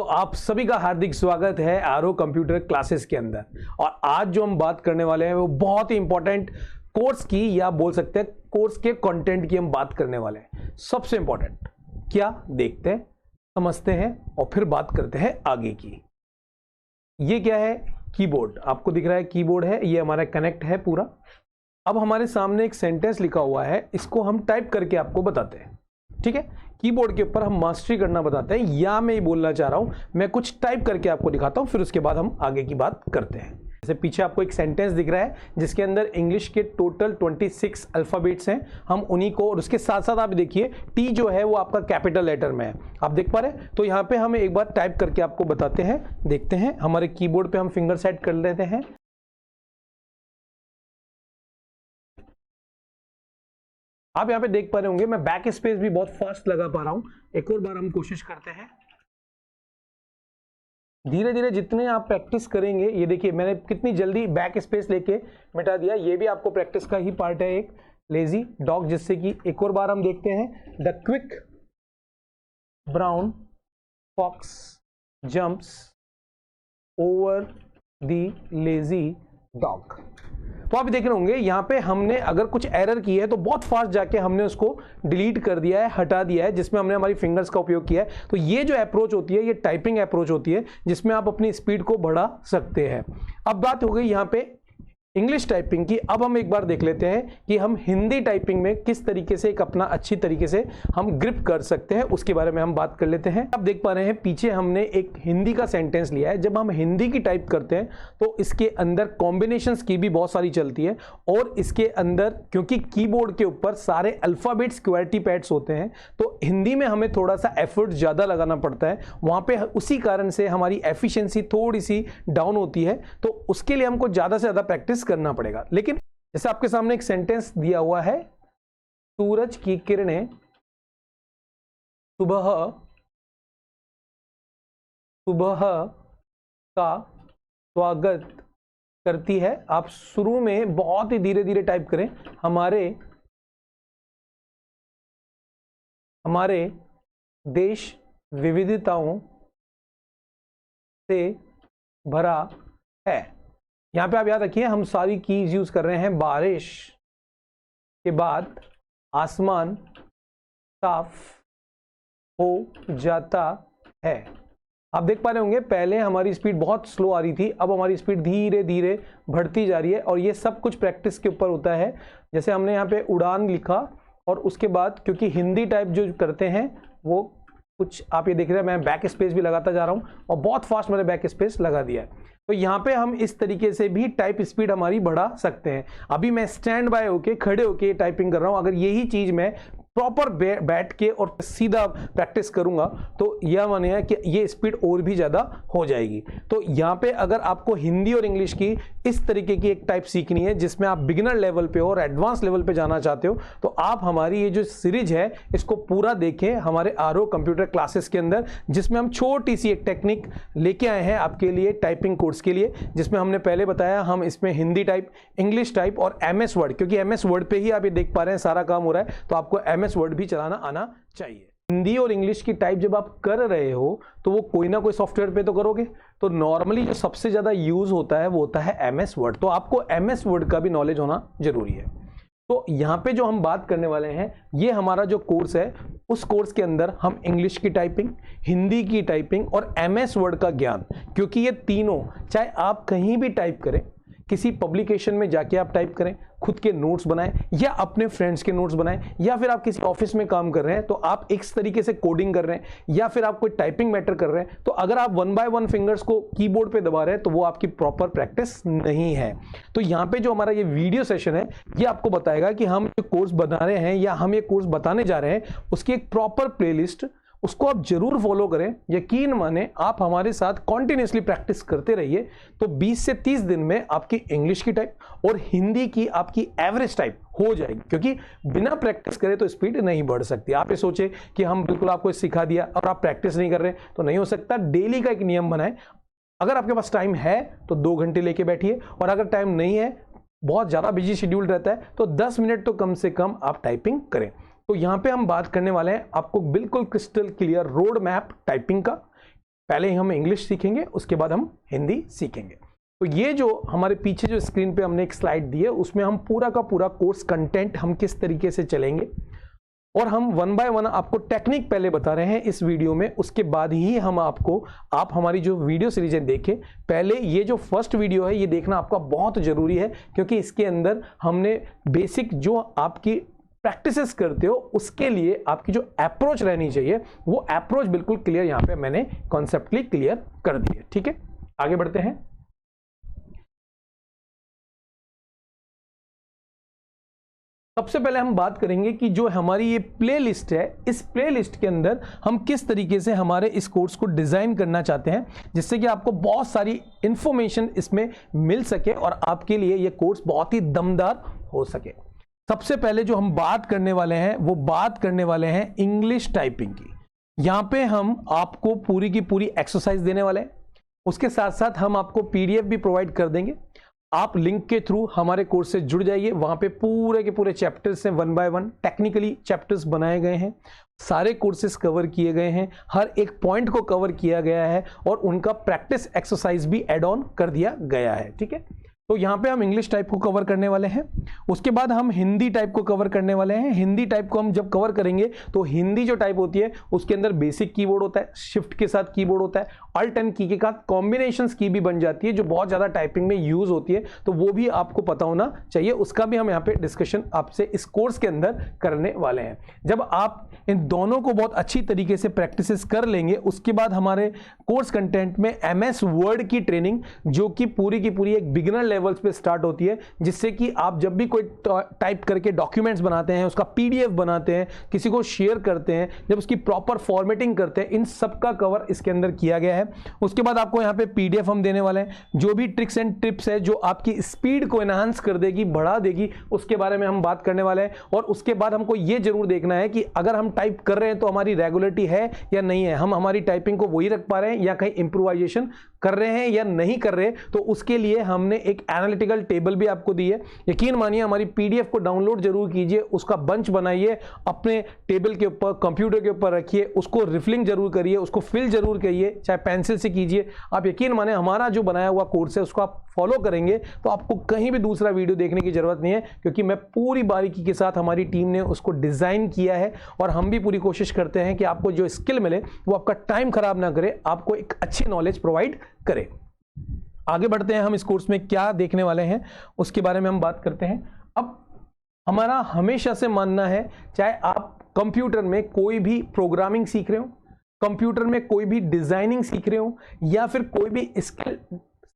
आप सभी का हार्दिक स्वागत है आरो कंप्यूटर क्लासेस के अंदर। और आज जो हम बात करने वाले हैं वो बहुत ही इंपॉर्टेंट कोर्स की, या बोल सकते हैं कोर्स के कंटेंट की हम बात करने वाले हैं। सबसे इंपॉर्टेंट क्या, देखते हैं, समझते हैं और फिर बात करते हैं आगे की। ये क्या है? कीबोर्ड। आपको दिख रहा है कीबोर्ड है, ये हमारा कनेक्ट है पूरा। अब हमारे सामने एक सेंटेंस लिखा हुआ है, इसको हम टाइप करके आपको बताते हैं। ठीक है, कीबोर्ड के ऊपर हम मास्टरी करना बताते हैं, या मैं ये बोलना चाह रहा हूं मैं कुछ टाइप करके आपको दिखाता हूं, फिर उसके बाद हम आगे की बात करते हैं। जैसे पीछे आपको एक सेंटेंस दिख रहा है जिसके अंदर इंग्लिश के टोटल 26 अल्फाबेट्स हैं। हम उन्हीं को, और उसके साथ साथ आप देखिए टी जो है वो आपका कैपिटल लेटर में है, आप देख पा रहे हैं। तो यहाँ पे हम एक बार टाइप करके आपको बताते हैं, देखते हैं। हमारे कीबोर्ड पे हम फिंगर सेट कर लेते हैं। आप यहाँ पे देख पा रहे होंगे मैं बैक स्पेस भी बहुत फास्ट लगा पा रहा हूं। एक और बार हम कोशिश करते हैं। धीरे धीरे जितने आप प्रैक्टिस करेंगे, ये देखिए मैंने कितनी जल्दी बैक स्पेस लेके मिटा दिया। ये भी आपको प्रैक्टिस का ही पार्ट है, एक लेजी डॉग, जिससे कि एक और बार हम देखते हैं। The quick brown fox jumps over the lazy dog. तो आप देख रहे होंगे यहाँ पे हमने अगर कुछ एरर की है तो बहुत फास्ट जाके हमने उसको डिलीट कर दिया है, हटा दिया है, जिसमें हमने हमारी फिंगर्स का उपयोग किया है। तो ये जो अप्रोच होती है, ये टाइपिंग अप्रोच होती है, जिसमें आप अपनी स्पीड को बढ़ा सकते हैं। अब बात हो गई यहाँ पे इंग्लिश टाइपिंग की। अब हम एक बार देख लेते हैं कि हम हिंदी टाइपिंग में किस तरीके से एक अपना अच्छी तरीके से हम ग्रिप कर सकते हैं, उसके बारे में हम बात कर लेते हैं। आप देख पा रहे हैं पीछे हमने एक हिंदी का सेंटेंस लिया है। जब हम हिंदी की टाइप करते हैं तो इसके अंदर कॉम्बिनेशंस की भी बहुत सारी चलती है, और इसके अंदर क्योंकि कीबोर्ड के ऊपर सारे अल्फाबेट्स क्वेर्टी पैड्स होते हैं, तो हिंदी में हमें थोड़ा सा एफर्ट ज़्यादा लगाना पड़ता है वहाँ पे। उसी कारण से हमारी एफिशिएंसी थोड़ी सी डाउन होती है, तो उसके लिए हमको ज़्यादा से ज़्यादा प्रैक्टिस करना पड़ेगा। लेकिन जैसे आपके सामने एक सेंटेंस दिया हुआ है, सूरज की किरणें सुबह सुबह का स्वागत करती है। आप शुरू में बहुत ही धीरे धीरे टाइप करें। हमारे देश विविधताओं से भरा है। यहां पे आप याद रखिए हम सारी कीज यूज कर रहे हैं। बारिश के बाद आसमान साफ हो जाता है। आप देख पा रहे होंगे पहले हमारी स्पीड बहुत स्लो आ रही थी, अब हमारी स्पीड धीरे धीरे बढ़ती जा रही है, और ये सब कुछ प्रैक्टिस के ऊपर होता है। जैसे हमने यहाँ पे उड़ान लिखा, और उसके बाद क्योंकि हिंदी टाइप जो करते हैं वो कुछ आप ये देख रहे हैं, मैं बैक स्पेस भी लगाता जा रहा हूँ और बहुत फास्ट मैंने बैक स्पेस लगा दिया है। तो यहाँ पे हम इस तरीके से भी टाइप स्पीड हमारी बढ़ा सकते हैं। अभी मैं स्टैंड बाय होके, खड़े होके टाइपिंग कर रहा हूँ। अगर यही चीज मैं प्रॉपर बैठ के और सीधा प्रैक्टिस करूंगा तो यह माने है कि ये स्पीड और भी ज़्यादा हो जाएगी। तो यहाँ पे अगर आपको हिंदी और इंग्लिश की इस तरीके की एक टाइप सीखनी है जिसमें आप बिगिनर लेवल पे और एडवांस लेवल पे जाना चाहते हो, तो आप हमारी ये जो सीरीज है इसको पूरा देखें हमारे आरो कंप्यूटर क्लासेस के अंदर, जिसमें हम छोटी सी एक टेक्निक लेके आए हैं आपके लिए टाइपिंग कोर्स के लिए। जिसमें हमने पहले बताया हम इसमें हिंदी टाइप, इंग्लिश टाइप और MS वर्ड, क्योंकि MS वर्ड पे ही आप ये देख पा रहे हैं सारा काम हो रहा है, तो आपको MS वर्ड भी चलाना आना चाहिए। हिंदी और इंग्लिश की टाइप जब आप कर रहे हो तो वो कोई ना कोई सॉफ्टवेयर पे तो करोगे। तो नॉर्मली जो सबसे ज्यादा यूज होता है वो होता है MS वर्ड। तो आपको MS वर्ड का भी नॉलेज होना जरूरी है। तो यहाँ पे जो हम बात करने वाले हैं, ये हमारा जो कोर्स है, उस कोर्स के अंदर हम इंग्लिश की टाइपिंग, हिंदी की टाइपिंग और MS वर्ड का ज्ञान, क्योंकि ये तीनों चाहे आप कहीं भी टाइप करें, किसी पब्लिकेशन में जाके आप टाइप करें, खुद के नोट्स बनाएं या अपने फ्रेंड्स के नोट्स बनाएं, या फिर आप किसी ऑफिस में काम कर रहे हैं तो आप इस तरीके से कोडिंग कर रहे हैं, या फिर आप कोई टाइपिंग मैटर कर रहे हैं, तो अगर आप 1 बाय 1 फिंगर्स को कीबोर्ड पे दबा रहे हैं तो वो आपकी प्रॉपर प्रैक्टिस नहीं है। तो यहाँ पे जो हमारा ये वीडियो सेशन है ये आपको बताएगा कि हम जो कोर्स बना रहे हैं या हम ये कोर्स बताने जा रहे हैं उसकी एक प्रॉपर प्लेलिस्ट, उसको आप जरूर फॉलो करें। यकीन माने आप हमारे साथ कॉन्टिन्यूसली प्रैक्टिस करते रहिए तो 20 से 30 दिन में आपकी इंग्लिश की टाइप और हिंदी की आपकी एवरेज टाइप हो जाएगी, क्योंकि बिना प्रैक्टिस करे तो स्पीड नहीं बढ़ सकती। आप ये सोचे कि हम बिल्कुल आपको सिखा दिया और आप प्रैक्टिस नहीं कर रहे तो नहीं हो सकता। डेली का एक नियम बनाएं। अगर आपके पास टाइम है तो 2 घंटे लेके बैठिए, और अगर टाइम नहीं है, बहुत ज़्यादा बिजी शेड्यूल रहता है, तो 10 मिनट तो कम से कम आप टाइपिंग करें। तो यहाँ पे हम बात करने वाले हैं आपको बिल्कुल crystal clear road map typing का, पहले हम इंग्लिश सीखेंगे, उसके बाद हम हिंदी सीखेंगे। तो ये जो हमारे पीछे जो स्क्रीन पे हमने एक स्लाइड दी है, उसमें हम पूरा का पूरा कोर्स कंटेंट हम किस तरीके से चलेंगे, और हम वन बाय वन आपको टेक्निक पहले बता रहे हैं इस वीडियो में, उसके बाद ही हम आप हमारी जो वीडियो सीरीज देखें। पहले ये जो फर्स्ट वीडियो है ये देखना आपका बहुत जरूरी है, क्योंकि इसके अंदर हमने बेसिक जो आपकी प्रैक्टिसेस करते हो उसके लिए आपकी जो अप्रोच रहनी चाहिए वो अप्रोच बिल्कुल क्लियर यहां पे मैंने कॉन्सेप्टली क्लियर कर दी है। ठीक है, आगे बढ़ते हैं। सबसे पहले हम बात करेंगे कि जो हमारी ये प्लेलिस्ट है, इस प्लेलिस्ट के अंदर हम किस तरीके से हमारे इस कोर्स को डिजाइन करना चाहते हैं, जिससे कि आपको बहुत सारी इंफॉर्मेशन इसमें मिल सके और आपके लिए ये कोर्स बहुत ही दमदार हो सके। सबसे पहले जो हम बात करने वाले हैं वो बात करने वाले हैं इंग्लिश टाइपिंग की। यहां पे हम आपको पूरी की पूरी एक्सरसाइज देने वाले हैं, उसके साथ साथ हम आपको पीडीएफ भी प्रोवाइड कर देंगे। आप लिंक के थ्रू हमारे कोर्स से जुड़ जाइए, वहां पे पूरे के पूरे चैप्टर्स हैं, one by one technically chapters बनाए गए हैं, सारे कोर्सेज कवर किए गए हैं, हर एक पॉइंट को कवर किया गया है और उनका प्रैक्टिस एक्सरसाइज भी एड ऑन कर दिया गया है। ठीक है, तो यहाँ पे हम इंग्लिश टाइप को कवर करने वाले हैं, उसके बाद हम हिंदी टाइप को कवर करने वाले हैं। हिंदी टाइप को हम जब कवर करेंगे तो हिंदी जो टाइप होती है उसके अंदर बेसिक कीबोर्ड होता है, शिफ्ट के साथ कीबोर्ड होता है, अल्ट एंड की के साथ कॉम्बिनेशंस की भी बन जाती है जो बहुत ज़्यादा टाइपिंग में यूज होती है, तो वो भी आपको पता होना चाहिए, उसका भी हम यहाँ पे डिस्कशन आपसे इस कोर्स के अंदर करने वाले हैं। जब आप इन दोनों को बहुत अच्छी तरीके से प्रैक्टिस कर लेंगे, उसके बाद हमारे कोर्स कंटेंट में MS वर्ड की ट्रेनिंग जो कि पूरी की पूरी एक बिगिनर लेवल्स पे स्टार्ट होती है, जिससे कि आप जब भी कोई टाइप करके डॉक्यूमेंट्स बनाते हैं, उसका PDF बनाते हैं, किसी को शेयर करते हैं, जब उसकी प्रॉपर फॉर्मेटिंग करते हैं, इन सब का कवर इसके अंदर किया गया है। उसके बाद आपको यहाँ पे PDF हम देने वाले हैं, जो भी ट्रिक्स एंड टिप्स है जो आपकी स्पीड को एनहांस कर देगी, बढ़ा देगी, उसके बारे में हम बात करने वाले हैं। और उसके बाद हमको ये जरूर देखना है कि अगर हम टाइप कर रहे हैं तो हमारी रेगुलरिटी है या नहीं है, हम हमारी टाइपिंग को वही रख पा रहे हैं या कहीं इंप्रूवाइजेशन कर रहे हैं या नहीं कर रहे। तो उसके लिए हमने एक एनालिटिकल टेबल भी आपको दी है। यकीन मानिए हमारी PDF को डाउनलोड जरूर कीजिए, उसका बंच बनाइए, अपने टेबल के ऊपर कंप्यूटर के ऊपर रखिए, उसको रिफिलिंग जरूर करिए, उसको फिल जरूर करिए, चाहे पेंसिल से कीजिए। आप यकीन माने हमारा जो बनाया हुआ कोर्स है उसको आप फॉलो करेंगे तो आपको कहीं भी दूसरा वीडियो देखने की जरूरत नहीं है, क्योंकि मैं पूरी बारीकी के साथ हमारी टीम ने उसको डिजाइन किया है और हम भी पूरी कोशिश करते हैं कि आपको जो स्किल मिले वो आपका टाइम खराब ना करे, आपको एक अच्छी नॉलेज प्रोवाइड करे। आगे बढ़ते हैं, हम इस कोर्स में क्या देखने वाले हैं उसके बारे में हम बात करते हैं। अब हमारा हमेशा से मानना है, चाहे आप कंप्यूटर में कोई भी प्रोग्रामिंग सीख रहे हो, कंप्यूटर में कोई भी डिजाइनिंग सीख रहे हो या फिर कोई भी स्किल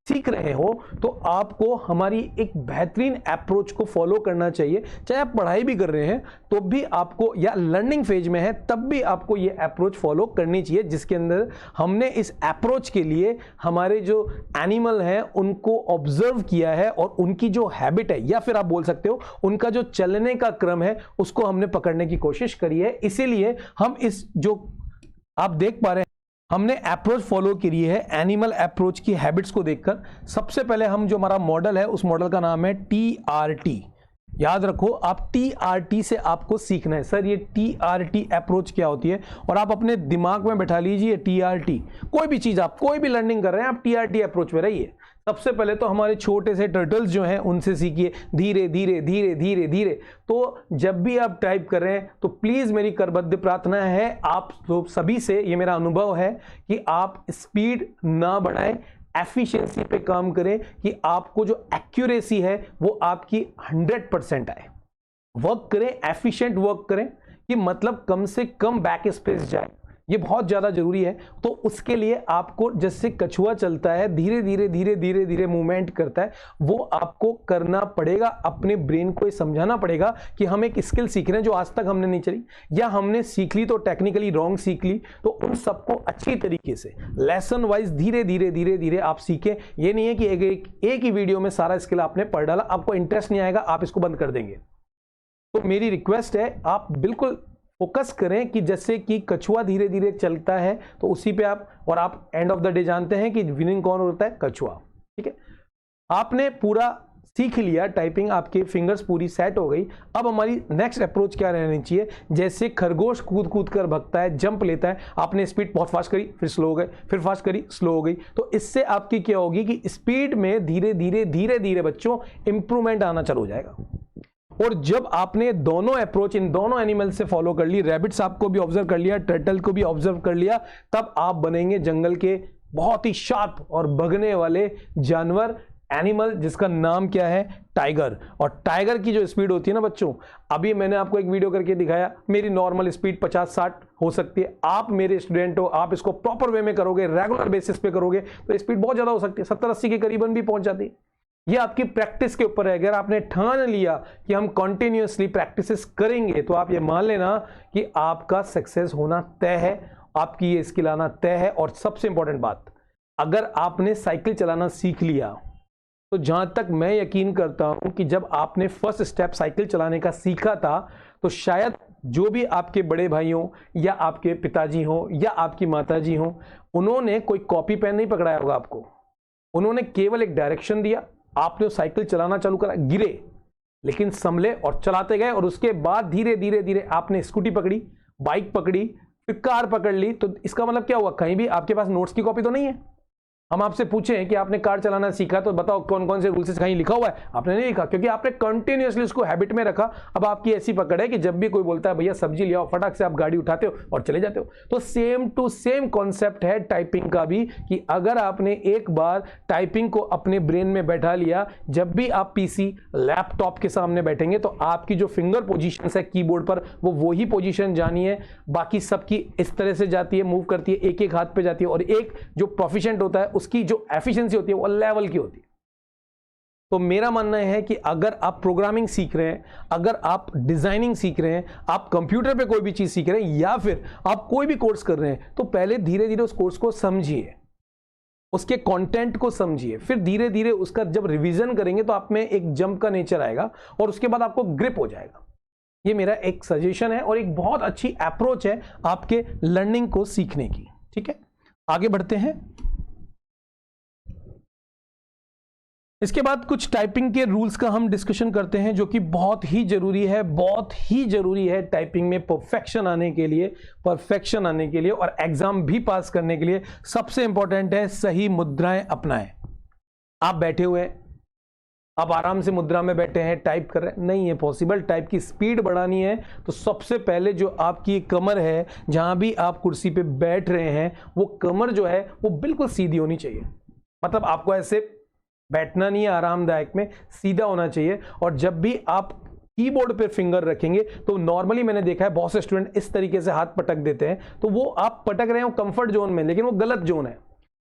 सीख रहे हो, तो आपको हमारी एक बेहतरीन अप्रोच को फॉलो करना चाहिए। चाहे आप पढ़ाई भी कर रहे हैं तो भी आपको, या लर्निंग फेज में है तब भी आपको ये अप्रोच फॉलो करनी चाहिए, जिसके अंदर हमने इस अप्रोच के लिए हमारे जो एनिमल हैं उनको ऑब्जर्व किया है और उनकी जो हैबिट है या फिर आप बोल सकते हो उनका जो चलने का क्रम है उसको हमने पकड़ने की कोशिश करी है। इसीलिए हम इस जो आप देख पा रहे हैं हमने अप्रोच फॉलो करी है एनिमल अप्रोच की हैबिट्स को देखकर। सबसे पहले हम जो हमारा मॉडल है उस मॉडल का नाम है TRT। याद रखो, आप TRT से आपको सीखना है। सर ये TRT अप्रोच क्या होती है, और आप अपने दिमाग में बैठा लीजिए TRT। कोई भी चीज आप कोई भी लर्निंग कर रहे हैं आप TRT अप्रोच में रहिए। सबसे पहले तो हमारे छोटे से टर्टल्स जो हैं उनसे सीखिए, धीरे धीरे धीरे धीरे धीरे। तो जब भी आप टाइप कर रहे हैं तो प्लीज मेरी करबद्ध प्रार्थना है आप सभी से, ये मेरा अनुभव है कि आप स्पीड ना बढ़ाएं, एफिशिएंसी पे काम करें कि आपको जो एक्यूरेसी है वो आपकी 100% आए। वर्क करें, एफिशिएंट वर्क करें कि मतलब कम से कम बैक स्पेस जाए, ये बहुत ज्यादा जरूरी है। तो उसके लिए आपको जैसे कछुआ चलता है, धीरे धीरे धीरे धीरे धीरे मूवमेंट करता है, वो आपको करना पड़ेगा। अपने ब्रेन को ये समझाना पड़ेगा कि हम एक स्किल सीख रहे हैं जो आज तक हमने नहीं चली, या हमने सीख ली तो टेक्निकली रॉन्ग सीख ली। तो उन सबको अच्छी तरीके से लेसन वाइज धीरे धीरे धीरे धीरे आप सीखें। ये नहीं है कि एक ही वीडियो में सारा स्किल आपने पढ़ डाला, आपको इंटरेस्ट नहीं आएगा, आप इसको बंद कर देंगे। तो मेरी रिक्वेस्ट है आप बिल्कुल फोकस करें कि जैसे कि कछुआ धीरे धीरे चलता है तो उसी पे आप, और आप एंड ऑफ द डे जानते हैं कि विनिंग कौन होता है, कछुआ। ठीक है, आपने पूरा सीख लिया टाइपिंग, आपके फिंगर्स पूरी सेट हो गई। अब हमारी नेक्स्ट अप्रोच क्या रहनी चाहिए, जैसे खरगोश कूद कूद कर भगता है, जंप लेता है, आपने स्पीड बहुत फास्ट करी, फिर स्लो हो गए, फिर फास्ट करी, स्लो हो गई, तो इससे आपकी क्या होगी कि स्पीड में धीरे धीरे बच्चों इंप्रूवमेंट आना चालू हो जाएगा। और जब आपने दोनों अप्रोच इन दोनों एनिमल से फॉलो कर ली, रैबिट्स आपको भी ऑब्जर्व कर लिया, टर्टल को भी ऑब्जर्व कर लिया, तब आप बनेंगे जंगल के बहुत ही शार्प और भगने वाले जानवर, एनिमल, जिसका नाम क्या है, टाइगर। और टाइगर की जो स्पीड होती है ना बच्चों, अभी मैंने आपको एक वीडियो करके दिखाया, मेरी नॉर्मल स्पीड 50-60 हो सकती है। आप मेरे स्टूडेंट हो, आप इसको प्रॉपर वे में करोगे, रेगुलर बेसिस पे करोगे, तो स्पीड बहुत ज्यादा हो सकती है, 70-80 के करीबन भी पहुंच जाती है। ये आपकी प्रैक्टिस के ऊपर है। अगर आपने ठान लिया कि हम कॉन्टिन्यूसली प्रैक्टिसेस करेंगे, तो आप ये मान लेना कि आपका सक्सेस होना तय है, आपकी ये स्किल आना तय है। और सबसे इंपॉर्टेंट बात, अगर आपने साइकिल चलाना सीख लिया, तो जहां तक मैं यकीन करता हूं कि जब आपने फर्स्ट स्टेप साइकिल चलाने का सीखा था, तो शायद जो भी आपके बड़े भाई हो, या आपके पिताजी हो, या आपकी माताजी हो, उन्होंने कोई कॉपी पेन नहीं पकड़ाया होगा आपको, उन्होंने केवल एक डायरेक्शन दिया, आपने साइकिल चलाना चालू करा, गिरे लेकिन संभले और चलाते गए, और उसके बाद धीरे धीरे आपने स्कूटी पकड़ी, बाइक पकड़ी, फिर कार पकड़ ली। तो इसका मतलब क्या हुआ, कहीं भी आपके पास नोट्स की कॉपी तो नहीं है। हम आपसे पूछें कि आपने कार चलाना सीखा, तो बताओ कौन कौन से रूल्स कहीं लिखा हुआ है, आपने नहीं लिखा, क्योंकि आपने कंटिन्यूअसली उसको हैबिट में रखा। अब आपकी ऐसी पकड़ है कि जब भी कोई बोलता है भैया सब्जी ले आओ, फटाक से आप गाड़ी उठाते हो और चले जाते हो। तो सेम टू सेम कॉन्सेप्ट है टाइपिंग का भी, कि अगर आपने एक बार टाइपिंग को अपने ब्रेन में बैठा लिया, जब भी आप पीसी लैपटॉप के सामने बैठेंगे, तो आपकी जो फिंगर पोजीशन है कीबोर्ड पर, वो वही पोजीशन जानी है, बाकी सबकी इस तरह से जाती है, मूव करती है, एक एक हाथ पे जाती है, और एक जो प्रोफिशिएंट होता है उसकी जो एफिशिएंसी होती है वो लेवल की होती है। तो मेरा मानना है कि अगर आप प्रोग्रामिंग सीख रहे हैं, अगर आप डिजाइनिंग सीख रहे हैं, आप कंप्यूटर पे कोई भी चीज सीख रहे हैं, या फिर आप कोई भी कोर्स कर रहे हैं, तो पहले धीरे धीरे उस कोर्स को समझिए, उसके कंटेंट को समझिए, फिर धीरे धीरे उसका जब रिवीजन करेंगे तो आप में एक जंप का नेचर आएगा, और उसके बाद आपको ग्रिप हो जाएगा। ये मेरा एक सजेशन है और एक बहुत अच्छी अप्रोच है आपके लर्निंग को सीखने की। ठीक है, आगे बढ़ते हैं। इसके बाद कुछ टाइपिंग के रूल्स का हम डिस्कशन करते हैं, जो कि बहुत ही जरूरी है, बहुत ही जरूरी है टाइपिंग में परफेक्शन आने के लिए, और एग्जाम भी पास करने के लिए। सबसे इंपॉर्टेंट है सही मुद्राएं अपनाएं। आप बैठे हुए हैं, आप आराम से मुद्रा में बैठे हैं, टाइप कर रहे हैं, नहीं है पॉसिबल। टाइप की स्पीड बढ़ानी है तो सबसे पहले जो आपकी कमर है, जहां भी आप कुर्सी पे बैठ रहे हैं, वो कमर जो है वो बिल्कुल सीधी होनी चाहिए। मतलब आपको ऐसे बैठना नहीं है आरामदायक में, सीधा होना चाहिए। और जब भी आप कीबोर्ड पे फिंगर रखेंगे, तो नॉर्मली मैंने देखा है बहुत से स्टूडेंट इस तरीके से हाथ पटक देते हैं, तो वो आप पटक रहे हो कंफर्ट जोन में, लेकिन वो गलत जोन है।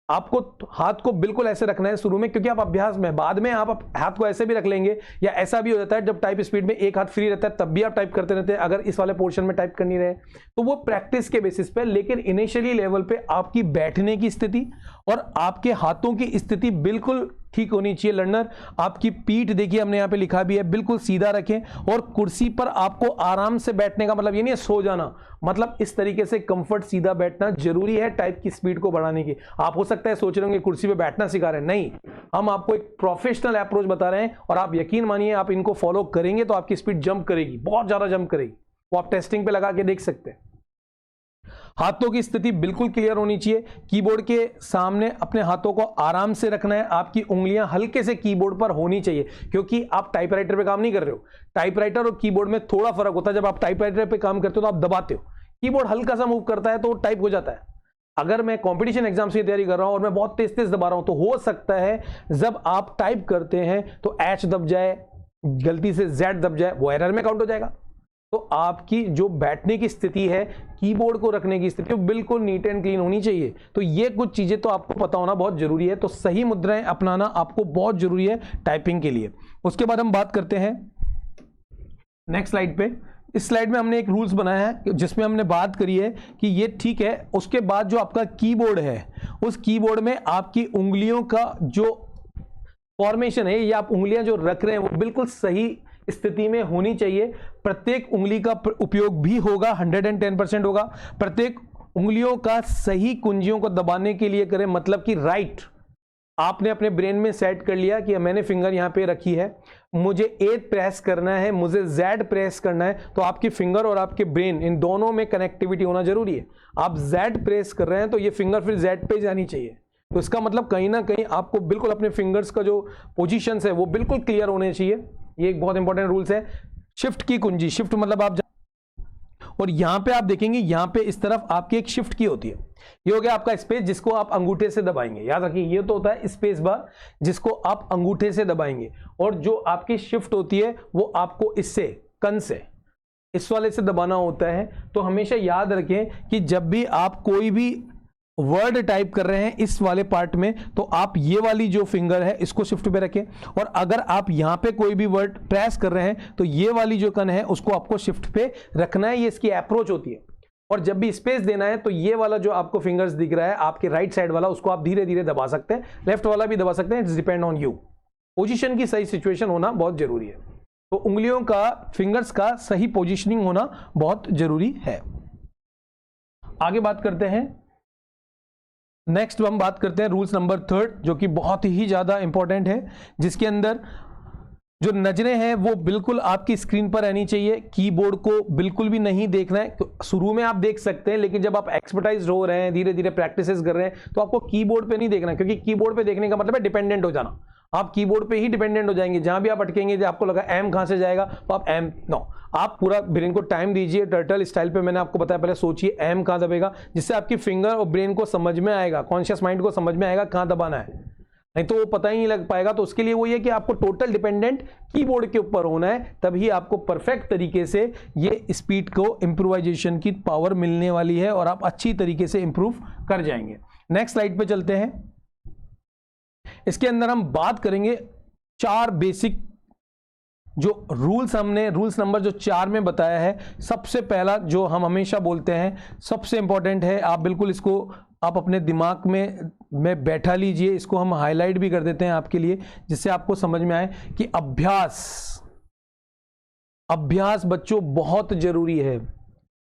आपको हाथ को बिल्कुल ऐसे रखना है शुरू में, क्योंकि आप अभ्यास में, बाद में आप हाथ को ऐसे भी रख लेंगे, या ऐसा भी हो जाता है जब टाइप स्पीड में एक हाथ फ्री रहता है तब भी आप टाइप करते रहते हैं, अगर इस वाले पोर्शन में टाइप करनी रहे, तो वो प्रैक्टिस के बेसिस पे। लेकिन इनिशियली लेवल पे आपकी बैठने की स्थिति और आपके हाथों की स्थिति बिल्कुल ठीक होनी चाहिए। लर्नर, आपकी पीठ देखिए, हमने यहां पे लिखा भी है, बिल्कुल सीधा रखें, और कुर्सी पर आपको आराम से बैठने का मतलब ये नहीं है सो जाना, मतलब इस तरीके से कंफर्ट सीधा बैठना जरूरी है टाइप की स्पीड को बढ़ाने की। आप हो सकता है सोच रहे होंगे कुर्सी पे बैठना सिखा रहे हैं, नहीं, हम आपको एक प्रोफेशनल अप्रोच बता रहे हैं, और आप यकीन मानिए आप इनको फॉलो करेंगे तो आपकी स्पीड जंप करेगी, बहुत ज्यादा जंप करेगी। वो आप टेस्टिंग पे लगा के देख सकते हैं। हाथों की स्थिति बिल्कुल क्लियर होनी चाहिए, कीबोर्ड के सामने अपने हाथों को आराम से रखना है, आपकी उंगलियां हल्के से कीबोर्ड पर होनी चाहिए, क्योंकि आप टाइपराइटर पे काम नहीं कर रहे हो। टाइपराइटर और कीबोर्ड में थोड़ा फर्क होता है। जब आप टाइपराइटर पे काम करते हो तो आप दबाते हो, कीबोर्ड हल्का सा मूव करता है तो टाइप हो जाता है। अगर मैं कंपटीशन एग्जाम की तैयारी कर रहा हूं और मैं बहुत तेज तेज दबा रहा हूं, तो हो सकता है जब आप टाइप करते हैं तो H दब जाए, गलती से Z दब जाए, वो एरर में काउंट हो जाएगा। तो आपकी जो बैठने की स्थिति है, कीबोर्ड को रखने की स्थिति, बिल्कुल नीट एंड क्लीन होनी चाहिए। तो ये कुछ चीजें तो आपको पता होना बहुत जरूरी है। तो सही मुद्राएं अपनाना आपको बहुत जरूरी है टाइपिंग के लिए। उसके बाद हम बात करते हैं नेक्स्ट स्लाइड पे। इस स्लाइड में हमने एक रूल्स बनाया है जिसमें हमने बात करी है कि ये ठीक है। उसके बाद जो आपका कीबोर्ड है, उस कीबोर्ड में आपकी उंगलियों का जो फॉर्मेशन है, या आप उंगलियां जो रख रहे हैं, वो बिल्कुल सही स्थिति में होनी चाहिए। प्रत्येक उंगली का उपयोग भी होगा, 110% होगा। प्रत्येक उंगलियों का सही कुंजियों को दबाने के लिए करें, मतलब कि राइट आपने अपने ब्रेन में सेट कर लिया कि मैंने फिंगर यहां पे रखी है, मुझे A प्रेस करना है, मुझे Z प्रेस करना है, तो आपकी फिंगर और आपके ब्रेन इन दोनों में कनेक्टिविटी होना जरूरी है। आप Z प्रेस कर रहे हैं तो ये फिंगर फिर Z पे जानी चाहिए। तो इसका मतलब कहीं ना कहीं आपको बिल्कुल अपने फिंगर्स का जो पोजीशंस है वो बिल्कुल क्लियर होने चाहिए। ये एक बहुत इंपॉर्टेंट रूल्स है। शिफ्ट की कुंजी, शिफ्ट मतलब आप, और यहां पे आप देखेंगे यहां पे इस तरफ आपकी एक शिफ्ट की होती है। ये हो गया आपका स्पेस जिसको आप अंगूठे से दबाएंगे। याद रखिए ये तो होता है स्पेस बार जिसको आप अंगूठे से दबाएंगे, और जो आपकी शिफ्ट होती है वो आपको इससे, कन से, इस वाले से दबाना होता है। तो हमेशा याद रखें कि जब भी आप कोई भी वर्ड टाइप कर रहे हैं इस वाले पार्ट में, तो आप ये वाली जो फिंगर है इसको शिफ्ट पे रखें, और अगर आप यहां पे कोई भी वर्ड प्रेस कर रहे हैं तो ये वाली जो कन है उसको आपको शिफ्ट पे रखना है। ये इसकी अप्रोच होती है। और जब भी स्पेस देना है तो ये वाला जो आपको फिंगर्स दिख रहा है आपके राइट साइड वाला, उसको आप धीरे धीरे दबा सकते हैं, लेफ्ट वाला भी दबा सकते हैं, it's depend on you. Position की सही सिचुएशन होना बहुत जरूरी है। तो उंगलियों का, फिंगर्स का सही पोजीशनिंग होना बहुत जरूरी है। आगे बात करते हैं, नेक्स्ट हम बात करते हैं रूल्स नंबर 3, जो कि बहुत ही ज्यादा इंपॉर्टेंट है, जिसके अंदर जो नजरें हैं वो बिल्कुल आपकी स्क्रीन पर रहनी चाहिए। कीबोर्ड को बिल्कुल भी नहीं देखना है। तो शुरू में आप देख सकते हैं, लेकिन जब आप एक्सपर्टाइज हो रहे हैं, धीरे धीरे प्रैक्टिसेस कर रहे हैं, तो आपको कीबोर्ड पे नहीं देखना, क्योंकि कीबोर्ड पे देखने का मतलब है डिपेंडेंट हो जाना। आप कीबोर्ड पे ही डिपेंडेंट हो जाएंगे। जहां भी आप अटकेंगे, जब आपको लगा एम कहां से जाएगा तो आप एम, नो, आप पूरा ब्रेन को टाइम दीजिए। टर्टल स्टाइल पे मैंने आपको बताया, पहले सोचिए एम कहां दबेगा, जिससे आपकी फिंगर और ब्रेन को समझ में आएगा, कॉन्शियस माइंड को समझ में आएगा कहां दबाना है, नहीं तो वो पता ही नहीं लग पाएगा। तो उसके लिए वो ये कि आपको टोटल डिपेंडेंट कीबोर्ड के ऊपर होना है, तभी आपको परफेक्ट तरीके से ये स्पीड को इंप्रूवाइजेशन की पावर मिलने वाली है और आप अच्छी तरीके से इंप्रूव कर जाएंगे। नेक्स्ट स्लाइड पे चलते हैं। इसके अंदर हम बात करेंगे 4 बेसिक जो रूल्स, हमने रूल्स नंबर जो 4 में बताया है। सबसे पहला जो हम हमेशा बोलते हैं, सबसे इंपॉर्टेंट है, आप बिल्कुल इसको आप अपने दिमाग में बैठा लीजिए। इसको हम हाईलाइट भी कर देते हैं आपके लिए, जिससे आपको समझ में आए कि अभ्यास बच्चों बहुत जरूरी है।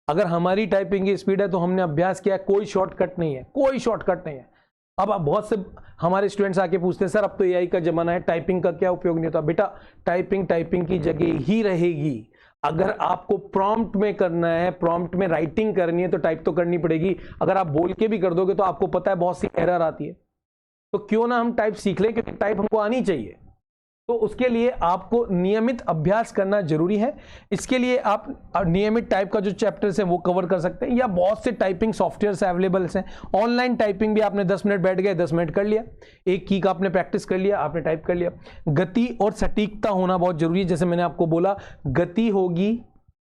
अगर हमारी टाइपिंग की स्पीड है तो हमने अभ्यास किया, कोई शॉर्टकट नहीं है, कोई शॉर्टकट नहीं है। अब आप बहुत से हमारे स्टूडेंट्स आके पूछते हैं, सर अब तो एआई का जमाना है, टाइपिंग का क्या उपयोग नहीं होता। बेटा टाइपिंग की जगह ही रहेगी। अगर आपको प्रॉम्प्ट में करना है, प्रॉम्प्ट में राइटिंग करनी है, तो टाइप तो करनी पड़ेगी। अगर आप बोल के भी कर दोगे तो आपको पता है बहुत सी एरर आती है। तो क्यों ना हम टाइप सीख लें, क्योंकि टाइप हमको आनी चाहिए। तो उसके लिए आपको नियमित अभ्यास करना जरूरी है। इसके लिए आप नियमित टाइप का जो चैप्टर्स है वो कवर कर सकते हैं, या बहुत से टाइपिंग सॉफ्टवेयर्स अवेलेबल हैं। ऑनलाइन टाइपिंग भी आपने 10 मिनट बैठ गए, 10 मिनट कर लिया, एक की का आपने प्रैक्टिस कर लिया, आपने टाइप कर लिया। गति और सटीकता होना बहुत जरूरी है। जैसे मैंने आपको बोला, गति होगी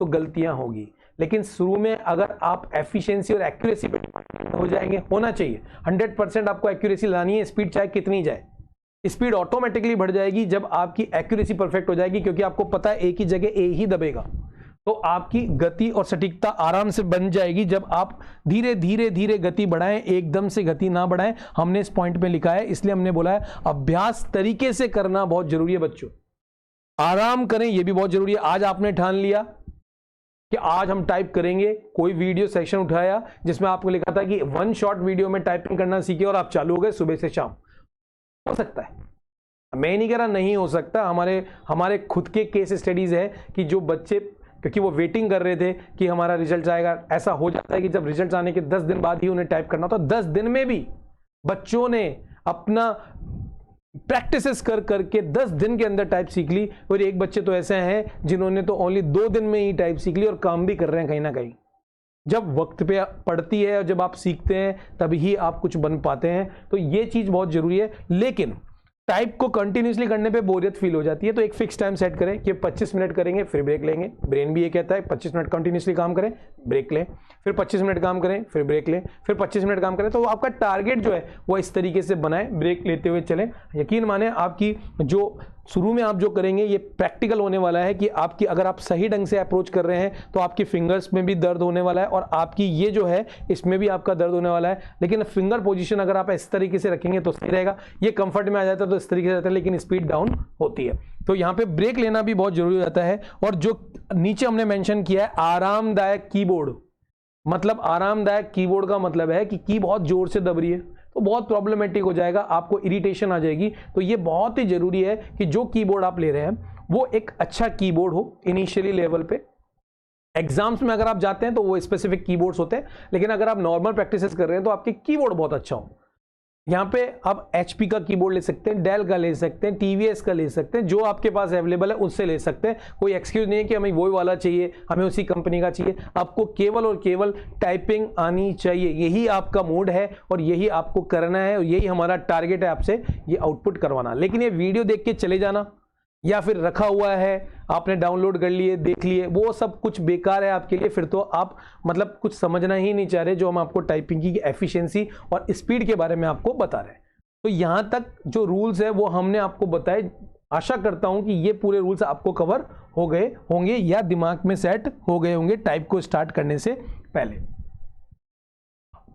तो गलतियां होगी, लेकिन शुरू में अगर आप एफिशिएंसी और एक्यूरेसी पे हो जाएंगे, होना चाहिए 100% आपको एक्यूरेसी लानी है। स्पीड चाहे कितनी जाए, स्पीड ऑटोमेटिकली बढ़ जाएगी जब आपकी एक्यूरेसी परफेक्ट हो जाएगी, क्योंकि आपको पता है एक ही जगह ए ही दबेगा। तो आपकी गति और सटीकता आराम से बन जाएगी जब आप धीरे धीरे धीरे गति बढ़ाएं, एकदम से गति ना बढ़ाएं। हमने इस पॉइंट पे लिखा है, इसलिए हमने बोला है अभ्यास तरीके से करना बहुत जरूरी है। बच्चों आराम करें, यह भी बहुत जरूरी है। आज आपने ठान लिया कि आज हम टाइप करेंगे, कोई वीडियो सेक्शन उठाया जिसमें आपको लिखा था कि 1 शॉर्ट वीडियो में टाइपिंग करना सीखे, और आप चालू हो गए सुबह से शाम। हो सकता है, मैं नहीं कह रहा नहीं हो सकता। हमारे खुद के केस स्टडीज है कि जो बच्चे, क्योंकि वो वेटिंग कर रहे थे कि हमारा रिजल्ट आएगा, ऐसा हो जाता है कि जब रिजल्ट आने के 10 दिन बाद ही उन्हें टाइप करना, तो 10 दिन में भी बच्चों ने अपना प्रैक्टिसेस कर करके 10 दिन के अंदर टाइप सीख ली। और एक बच्चे तो ऐसे हैं जिन्होंने तो ओनली 2 दिन में ही टाइप सीख ली और काम भी कर रहे हैं कहीं ना कहीं। जब वक्त पे पड़ती है और जब आप सीखते हैं तभी आप कुछ बन पाते हैं। तो ये चीज बहुत जरूरी है। लेकिन टाइप को कंटिन्यूसली करने पे बोरियत फील हो जाती है, तो एक फिक्स टाइम सेट करें कि 25 मिनट करेंगे फिर ब्रेक लेंगे। ब्रेन भी ये कहता है 25 मिनट कंटिन्यूसली काम करें, ब्रेक लें, फिर 25 मिनट काम करें, फिर ब्रेक लें, फिर 25 मिनट काम करें। तो आपका टारगेट जो है वो इस तरीके से बनाए, ब्रेक लेते हुए चलें। यकीन माने आपकी जो शुरू में आप जो करेंगे ये प्रैक्टिकल होने वाला है कि आपकी, अगर आप सही ढंग से अप्रोच कर रहे हैं तो आपकी फिंगर्स में भी दर्द होने वाला है और आपकी ये जो है इसमें भी आपका दर्द होने वाला है। लेकिन फिंगर पोजीशन अगर आप इस तरीके से रखेंगे तो सही रहेगा। ये कंफर्ट में आ जाता है तो इस तरीके से रहता है, लेकिन स्पीड डाउन होती है। तो यहाँ पे ब्रेक लेना भी बहुत जरूरी हो जाता है। और जो नीचे हमने मेंशन किया है आरामदायक कीबोर्ड, मतलब आरामदायक कीबोर्ड का मतलब है कि की बहुत जोर से दब रही है तो बहुत प्रॉब्लमेटिक हो जाएगा, आपको इरिटेशन आ जाएगी। तो ये बहुत ही जरूरी है कि जो कीबोर्ड आप ले रहे हैं वो एक अच्छा कीबोर्ड हो इनिशियली लेवल पे। एग्जाम्स में अगर आप जाते हैं तो वो स्पेसिफिक कीबोर्ड्स होते हैं, लेकिन अगर आप नॉर्मल प्रैक्टिसेस कर रहे हैं तो आपके कीबोर्ड बहुत अच्छा हो। यहाँ पे आप HP का कीबोर्ड ले सकते हैं, डेल का ले सकते हैं, TVS का ले सकते हैं, जो आपके पास अवेलेबल है उससे ले सकते हैं। कोई एक्सक्यूज नहीं है कि हमें वो वाला चाहिए, हमें उसी कंपनी का चाहिए। आपको केवल और केवल टाइपिंग आनी चाहिए, यही आपका मोड है और यही आपको करना है और यही हमारा टारगेट है आपसे ये आउटपुट करवाना। लेकिन ये वीडियो देख के चले जाना या फिर रखा हुआ है आपने डाउनलोड कर लिए देख लिए, वो सब कुछ बेकार है आपके लिए। फिर तो आप मतलब कुछ समझना ही नहीं चाह रहे जो हम आपको टाइपिंग की एफिशिएंसी और स्पीड के बारे में आपको बता रहे हैं। तो यहां तक जो रूल्स है वो हमने आपको बताए। आशा करता हूं कि ये पूरे रूल्स आपको कवर हो गए होंगे या दिमाग में सेट हो गए होंगे टाइप को स्टार्ट करने से पहले।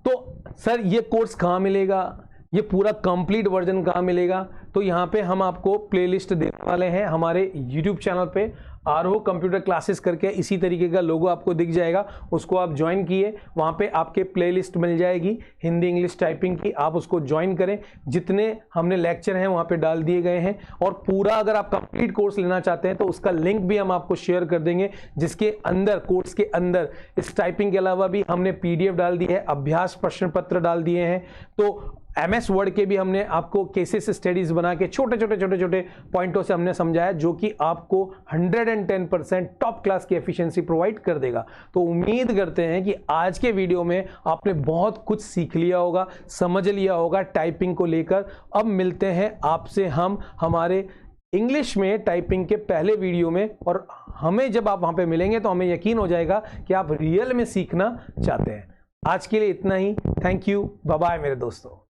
तो सर ये कोर्स कहां मिलेगा, ये पूरा कंप्लीट वर्जन कहाँ मिलेगा? तो यहाँ पे हम आपको प्लेलिस्ट देने वाले हैं हमारे यूट्यूब चैनल पे। आरोह कंप्यूटर क्लासेस करके इसी तरीके का लोगो आपको दिख जाएगा, उसको आप ज्वाइन किए, वहाँ पे आपके प्लेलिस्ट मिल जाएगी हिंदी इंग्लिश टाइपिंग की, आप उसको ज्वाइन करें। जितने हमने लेक्चर हैं वहाँ पे डाल दिए गए हैं और पूरा अगर आप कंप्लीट कोर्स लेना चाहते हैं तो उसका लिंक भी हम आपको शेयर कर देंगे, जिसके अंदर कोर्स के अंदर इस टाइपिंग के अलावा भी हमने PDF डाल दी है, अभ्यास प्रश्न पत्र डाल दिए हैं। तो MS वर्ड के भी हमने आपको केसेस स्टडीज बना के छोटे छोटे पॉइंटों से हमने समझाया, जो कि आपको 110% टॉप क्लास की एफिशिएंसी प्रोवाइड कर देगा। तो उम्मीद करते हैं कि आज के वीडियो में आपने बहुत कुछ सीख लिया होगा, समझ लिया होगा टाइपिंग को लेकर। अब मिलते हैं आपसे हम हमारे इंग्लिश में टाइपिंग के पहले वीडियो में, और हमें जब आप वहां पे मिलेंगे तो हमें यकीन हो जाएगा कि आप रियल में सीखना चाहते हैं। आज के लिए इतना ही। थैंक यू, बाय बाय मेरे दोस्तों।